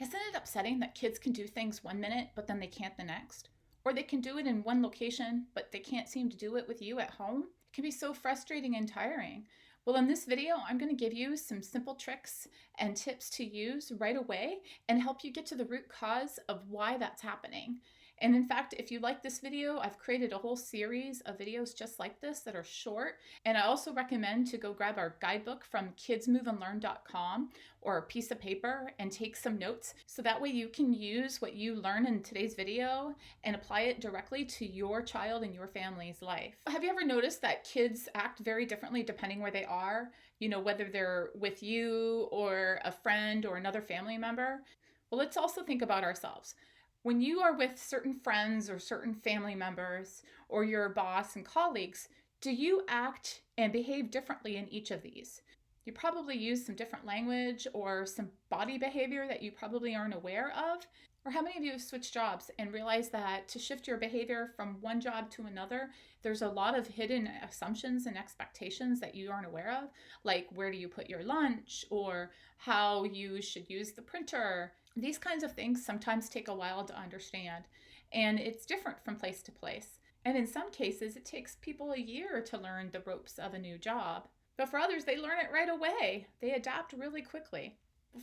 Isn't it upsetting that kids can do things one minute, but then they can't the next? Or they can do it in one location, but they can't seem to do it with you at home? It can be so frustrating and tiring. Well, in this video, I'm going to give you some simple tricks and tips to use right away and help you get to the root cause of why that's happening. And in fact, if you like this video, I've created a whole series of videos just like this that are short. And I also recommend to go grab our guidebook from kidsmoveandlearn.com or a piece of paper and take some notes so that way you can use what you learn in today's video and apply it directly to your child and your family's life. Have you ever noticed that kids act very differently depending where they are? You know, whether they're with you or a friend or another family member? Well, let's also think about ourselves. When you are with certain friends or certain family members or your boss and colleagues, do you act and behave differently in each of these? You probably use some different language or some body behavior that you probably aren't aware of. Or how many of you have switched jobs and realized that to shift your behavior from one job to another, there's a lot of hidden assumptions and expectations that you aren't aware of, like where do you put your lunch or how you should use the printer. These kinds of things sometimes take a while to understand, and it's different from place to place. And in some cases, it takes people a year to learn the ropes of a new job. But for others, they learn it right away. They adapt really quickly.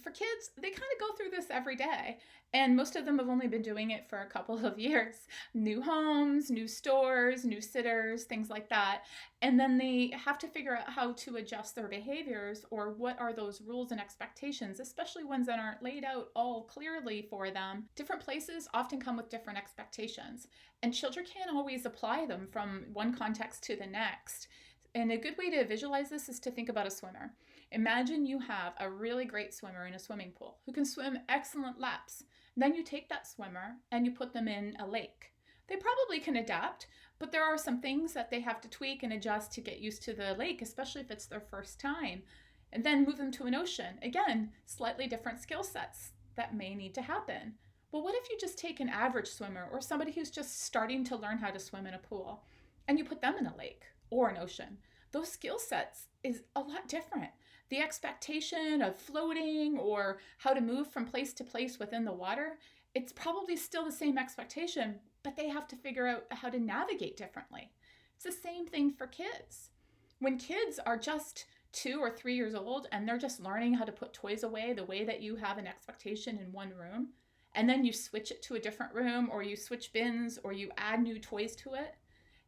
For kids, they kind of go through this every day, and most of them have only been doing it for a couple of years. New homes, new stores, new sitters, things like that. And then they have to figure out how to adjust their behaviors or what are those rules and expectations, especially ones that aren't laid out all clearly for them. Different places often come with different expectations, and children can't always apply them from one context to the next. And a good way to visualize this is to think about a swimmer. Imagine you have a really great swimmer in a swimming pool who can swim excellent laps. Then you take that swimmer and you put them in a lake. They probably can adapt, but there are some things that they have to tweak and adjust to get used to the lake, especially if it's their first time. And then move them to an ocean. Again, slightly different skill sets that may need to happen. Well, what if you just take an average swimmer or somebody who's just starting to learn how to swim in a pool and you put them in a lake or an ocean? Those skill sets is a lot different. The expectation of floating or how to move from place to place within the water, it's probably still the same expectation, but they have to figure out how to navigate differently. It's the same thing for kids. When kids are just 2 or 3 years old and they're just learning how to put toys away the way that you have an expectation in one room, and then you switch it to a different room or you switch bins or you add new toys to it,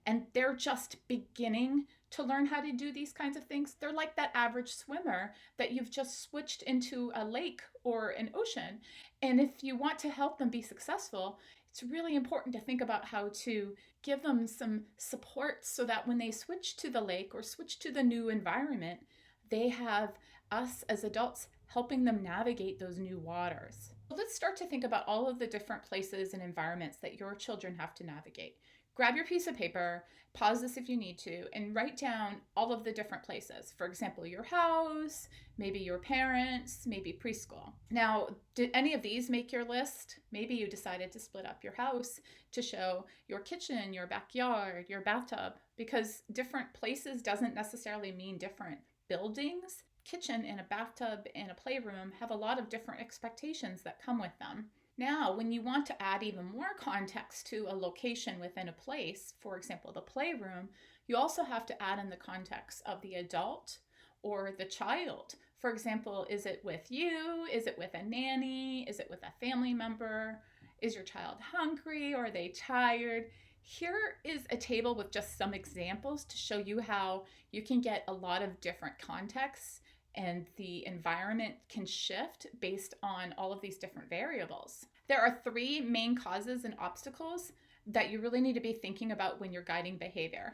and they're just beginning to learn how to do these kinds of things. They're like that average swimmer that you've just switched into a lake or an ocean. And if you want to help them be successful, it's really important to think about how to give them some support so that when they switch to the lake or switch to the new environment, they have us as adults helping them navigate those new waters. Let's start to think about all of the different places and environments that your children have to navigate. Grab your piece of paper, pause this if you need to, and write down all of the different places. For example, your house, maybe your parents, maybe preschool. Now, did any of these make your list? Maybe you decided to split up your house to show your kitchen, your backyard, your bathtub, because different places doesn't necessarily mean different buildings. Kitchen and a bathtub and a playroom have a lot of different expectations that come with them. Now, when you want to add even more context to a location within a place, for example, the playroom, you also have to add in the context of the adult or the child. For example, is it with you? Is it with a nanny? Is it with a family member? Is your child hungry? Or are they tired? Here is a table with just some examples to show you how you can get a lot of different contexts and the environment can shift based on all of these different variables. There are 3 main causes and obstacles that you really need to be thinking about when you're guiding behavior.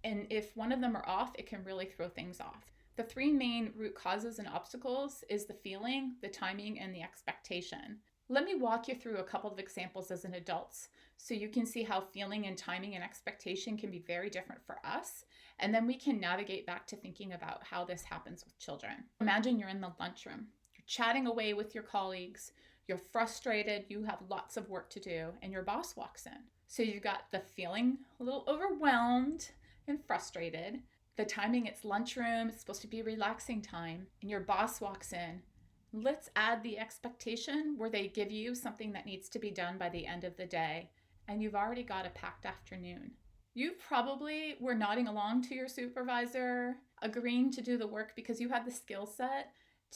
And if one of them are off, it can really throw things off. The 3 main root causes and obstacles is the feeling, the timing, and the expectation. Let me walk you through a couple of examples as an adult so you can see how feeling and timing and expectation can be very different for us. And then we can navigate back to thinking about how this happens with children. Imagine you're in the lunchroom. You're chatting away with your colleagues. You're frustrated. You have lots of work to do. And your boss walks in. So you've got the feeling a little overwhelmed and frustrated. The timing, it's lunchroom. It's supposed to be relaxing time. And your boss walks in. Let's add the expectation where they give you something that needs to be done by the end of the day, and you've already got a packed afternoon. You probably were nodding along to your supervisor, agreeing to do the work because you had the skill set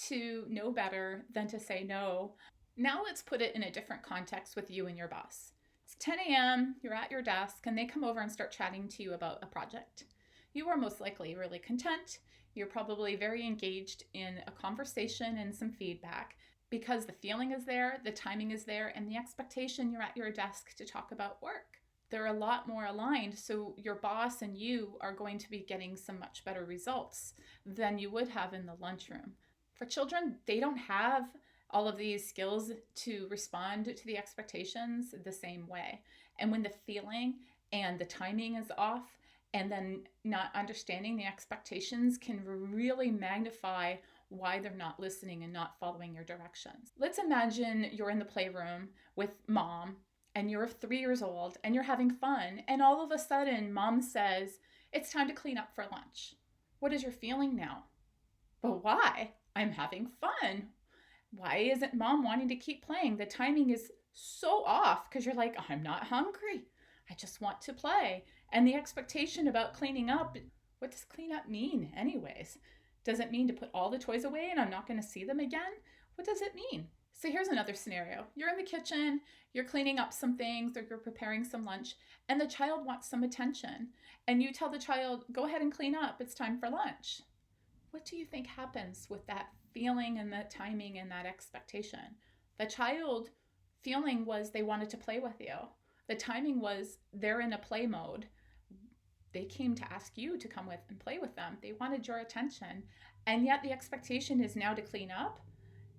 to know better than to say no. Now let's put it in a different context with you and your boss. It's 10 a.m., you're at your desk, and they come over and start chatting to you about a project. You are most likely really content. You're probably very engaged in a conversation and some feedback because the feeling is there, the timing is there, and the expectation you're at your desk to talk about work. They're a lot more aligned, so your boss and you are going to be getting some much better results than you would have in the lunchroom. For children, they don't have all of these skills to respond to the expectations the same way. And when the feeling and the timing is off, and then not understanding the expectations can really magnify why they're not listening and not following your directions. Let's imagine you're in the playroom with mom and you're 3 years old and you're having fun, and all of a sudden mom says, "It's time to clean up for lunch." What is your feeling now? But why? I'm having fun. Why isn't mom wanting to keep playing? The timing is so off because you're like, "I'm not hungry. I just want to play." And the expectation about cleaning up, what does clean up mean anyways? Does it mean to put all the toys away and I'm not going to see them again? What does it mean? So here's another scenario. You're in the kitchen, you're cleaning up some things, or you're preparing some lunch, and the child wants some attention. And you tell the child, "Go ahead and clean up. It's time for lunch." What do you think happens with that feeling and that timing and that expectation? The child feeling was they wanted to play with you. The timing was they're in a play mode. They came to ask you to come with and play with them. They wanted your attention. And yet the expectation is now to clean up.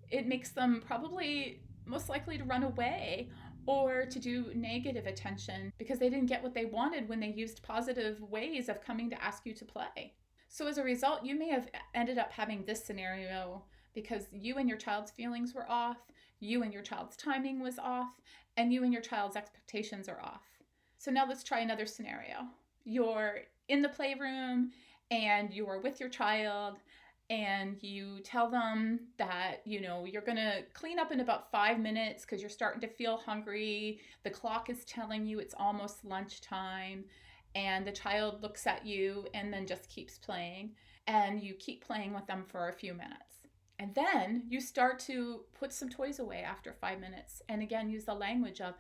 It makes them probably most likely to run away or to do negative attention because they didn't get what they wanted when they used positive ways of coming to ask you to play. So as a result, you may have ended up having this scenario because you and your child's feelings were off, you and your child's timing was off, and you and your child's expectations are off. So now let's try another scenario. You're in the playroom and you're with your child and you tell them that, you're going to clean up in about 5 minutes because you're starting to feel hungry. The clock is telling you it's almost lunchtime. And the child looks at you and then just keeps playing. And you keep playing with them for a few minutes. And then you start to put some toys away after 5 minutes. And again, use the language of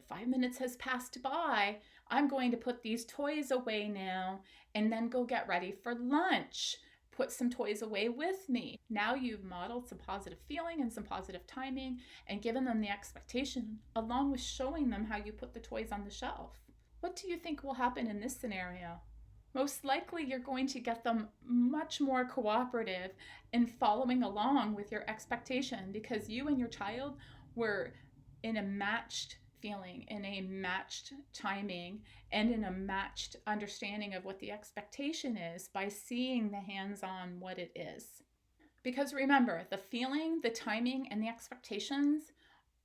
5 minutes has passed by. I'm going to put these toys away now and then go get ready for lunch. Put some toys away with me. Now you've modeled some positive feeling and some positive timing and given them the expectation along with showing them how you put the toys on the shelf. What do you think will happen in this scenario? Most likely you're going to get them much more cooperative in following along with your expectation because you and your child were in a matched feeling, in a matched timing, and in a matched understanding of what the expectation is by seeing the hands-on what it is. Because remember, the feeling, the timing, and the expectations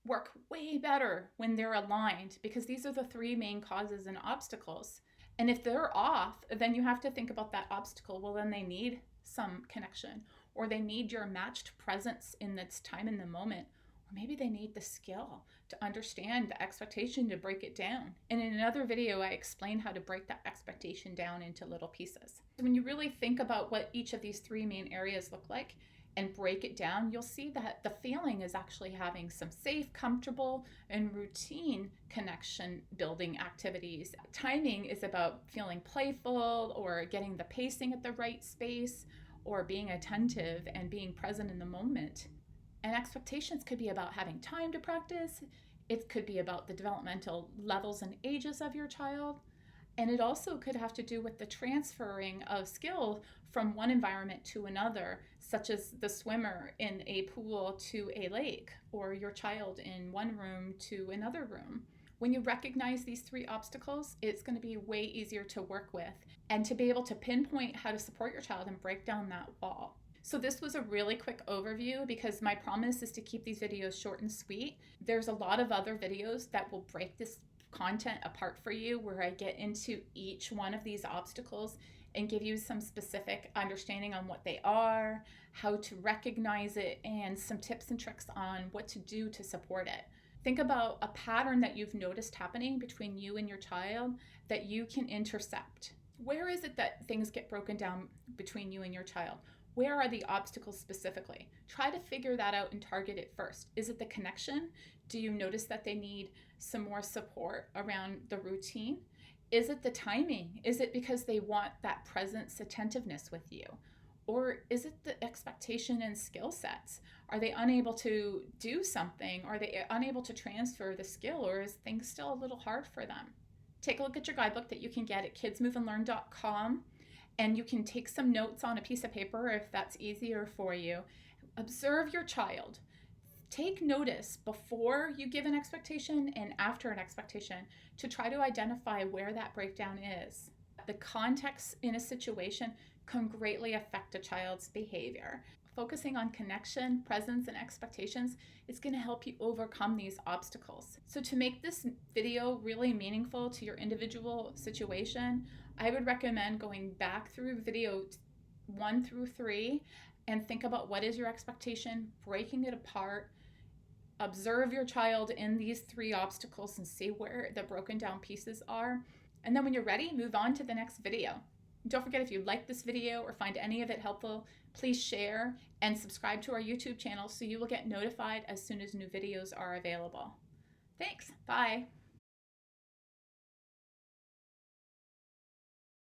work way better when they're aligned because these are the 3 main causes and obstacles. And if they're off, then you have to think about that obstacle. Well, then they need some connection, or they need your matched presence in this time in the moment, or maybe they need the skill to understand the expectation to break it down. And in another video, I explained how to break that expectation down into little pieces. When you really think about what each of these 3 main areas look like, and break it down, you'll see that the feeling is actually having some safe, comfortable, and routine connection building activities. Timing is about feeling playful or getting the pacing at the right space or being attentive and being present in the moment. And expectations could be about having time to practice. It could be about the developmental levels and ages of your child. And it also could have to do with the transferring of skill from one environment to another, such as the swimmer in a pool to a lake, or your child in one room to another room. When you recognize these 3 obstacles, it's going to be way easier to work with and to be able to pinpoint how to support your child and break down that wall. So this was a really quick overview because my promise is to keep these videos short and sweet. There's a lot of other videos that will break this content apart for you where I get into each one of these obstacles and give you some specific understanding on what they are, how to recognize it, and some tips and tricks on what to do to support it. Think about a pattern that you've noticed happening between you and your child that you can intercept. Where is it that things get broken down between you and your child? Where are the obstacles specifically? Try to figure that out and target it first. Is it the connection? Do you notice that they need some more support around the routine? Is it the timing? Is it because they want that presence, attentiveness with you? Or is it the expectation and skill sets? Are they unable to do something? Are they unable to transfer the skill? Or is things still a little hard for them? Take a look at your guidebook that you can get at kidsmoveandlearn.com, and you can take some notes on a piece of paper if that's easier for you. Observe your child. Take notice before you give an expectation and after an expectation to try to identify where that breakdown is. The context in a situation can greatly affect a child's behavior. Focusing on connection, presence, and expectations is going to help you overcome these obstacles. So to make this video really meaningful to your individual situation, I would recommend going back through video 1 through 3 and think about what is your expectation, breaking it apart. Observe your child in these 3 obstacles and see where the broken down pieces are. And then when you're ready, move on to the next video. Don't forget, if you like this video or find any of it helpful, please share and subscribe to our YouTube channel so you will get notified as soon as new videos are available. Thanks. Bye.